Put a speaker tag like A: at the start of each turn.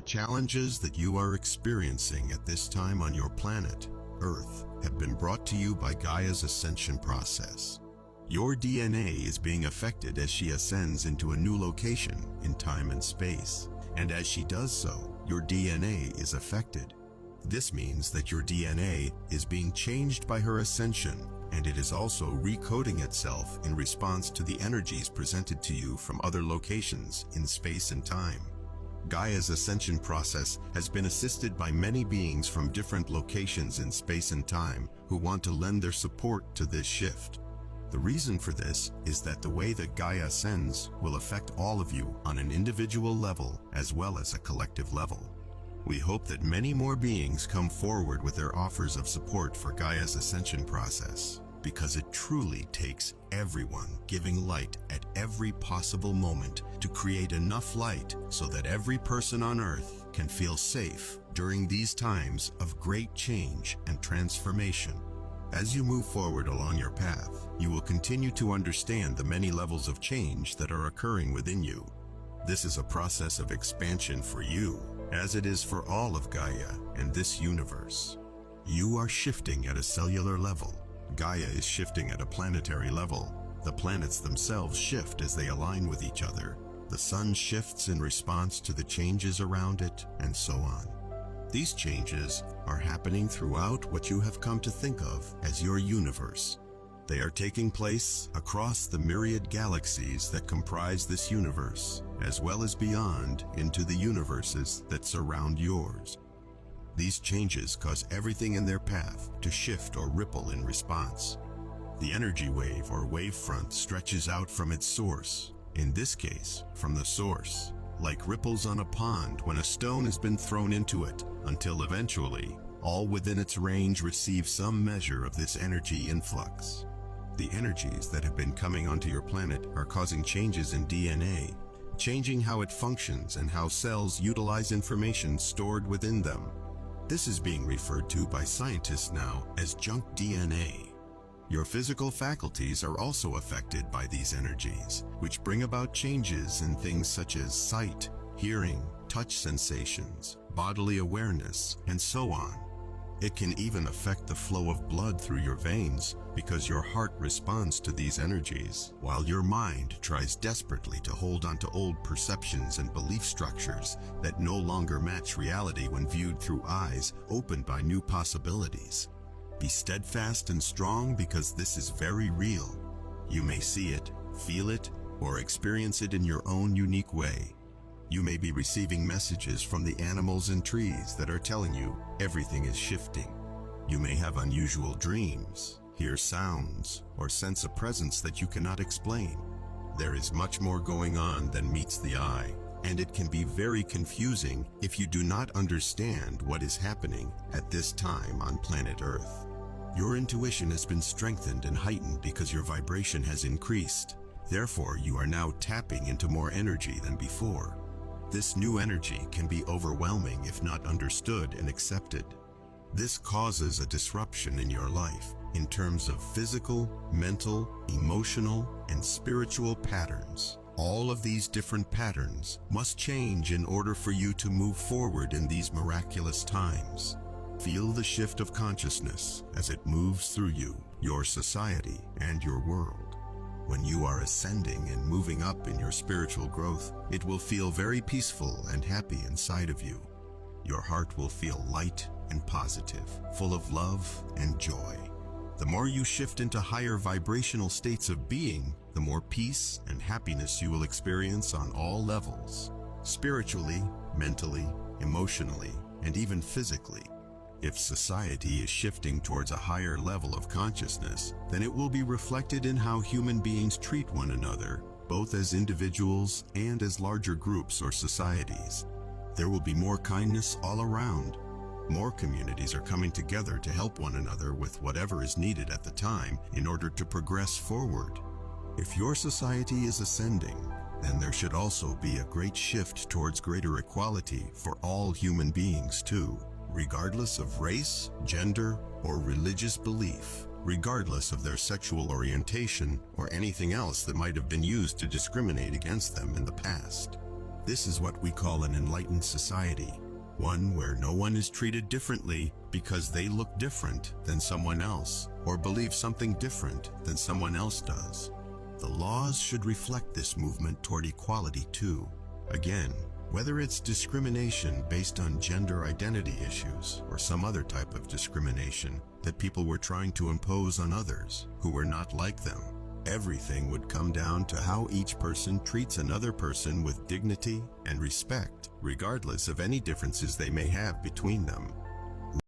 A: challenges that you are experiencing at this time on your planet, Earth, have been brought to you by Gaia's ascension process. Your DNA is being affected as she ascends into a new location in time and space, and as she does so, your DNA is affected. This means that your DNA is being changed by her ascension, and it is also recoding itself in response to the energies presented to you from other locations in space and time. Gaia's ascension process has been assisted by many beings from different locations in space and time who want to lend their support to this shift. The reason for this is that the way that Gaia ascends will affect all of you on an individual level as well as a collective level. We hope that many more beings come forward with their offers of support for Gaia's ascension process, because it truly takes everyone giving light at every possible moment to create enough light so that every person on Earth can feel safe during these times of great change and transformation. As you move forward along your path, you will continue to understand the many levels of change that are occurring within you. This is a process of expansion for you, as it is for all of Gaia and this universe. You are shifting at a cellular level. Gaia is shifting at a planetary level. The planets themselves shift as they align with each other. The sun shifts in response to the changes around it, and so on. These changes are happening throughout what you have come to think of as your universe. They are taking place across the myriad galaxies that comprise this universe, as well as beyond into the universes that surround yours. These changes cause everything in their path to shift or ripple in response. The energy wave or wavefront stretches out from its source, in this case, from the source, like ripples on a pond when a stone has been thrown into it, until eventually, all within its range receive some measure of this energy influx. The energies that have been coming onto your planet are causing changes in DNA, changing how it functions and how cells utilize information stored within them. This is being referred to by scientists now as junk DNA. Your physical faculties are also affected by these energies, which bring about changes in things such as sight, hearing, touch sensations, bodily awareness, and so on. It can even affect the flow of blood through your veins because your heart responds to these energies, while your mind tries desperately to hold onto old perceptions and belief structures that no longer match reality when viewed through eyes opened by new possibilities. Be steadfast and strong because this is very real. You may see it, feel it, or experience it in your own unique way. You may be receiving messages from the animals and trees that are telling you everything is shifting. You may have unusual dreams, hear sounds, or sense a presence that you cannot explain. There is much more going on than meets the eye, and it can be very confusing if you do not understand what is happening at this time on planet Earth. Your intuition has been strengthened and heightened because your vibration has increased. Therefore, you are now tapping into more energy than before. This new energy can be overwhelming if not understood and accepted. This causes a disruption in your life in terms of physical, mental, emotional, and spiritual patterns. All of these different patterns must change in order for you to move forward in these miraculous times. Feel the shift of consciousness as it moves through you, your society, and your world. When you are ascending and moving up in your spiritual growth, it will feel very peaceful and happy inside of you. Your heart will feel light and positive, full of love and joy. The more you shift into higher vibrational states of being, the more peace and happiness you will experience on all levels, spiritually, mentally, emotionally, and even physically. If society is shifting towards a higher level of consciousness, then it will be reflected in how human beings treat one another, both as individuals and as larger groups or societies. There will be more kindness all around. More communities are coming together to help one another with whatever is needed at the time in order to progress forward. If your society is ascending, then there should also be a great shift towards greater equality for all human beings too, regardless of race, gender, or religious belief, regardless of their sexual orientation or anything else that might have been used to discriminate against them in the past. This is what we call an enlightened society, one where no one is treated differently because they look different than someone else or believe something different than someone else does. The laws should reflect this movement toward equality too. Again, whether it's discrimination based on gender identity issues or some other type of discrimination that people were trying to impose on others who were not like them, everything would come down to how each person treats another person with dignity and respect, regardless of any differences they may have between them.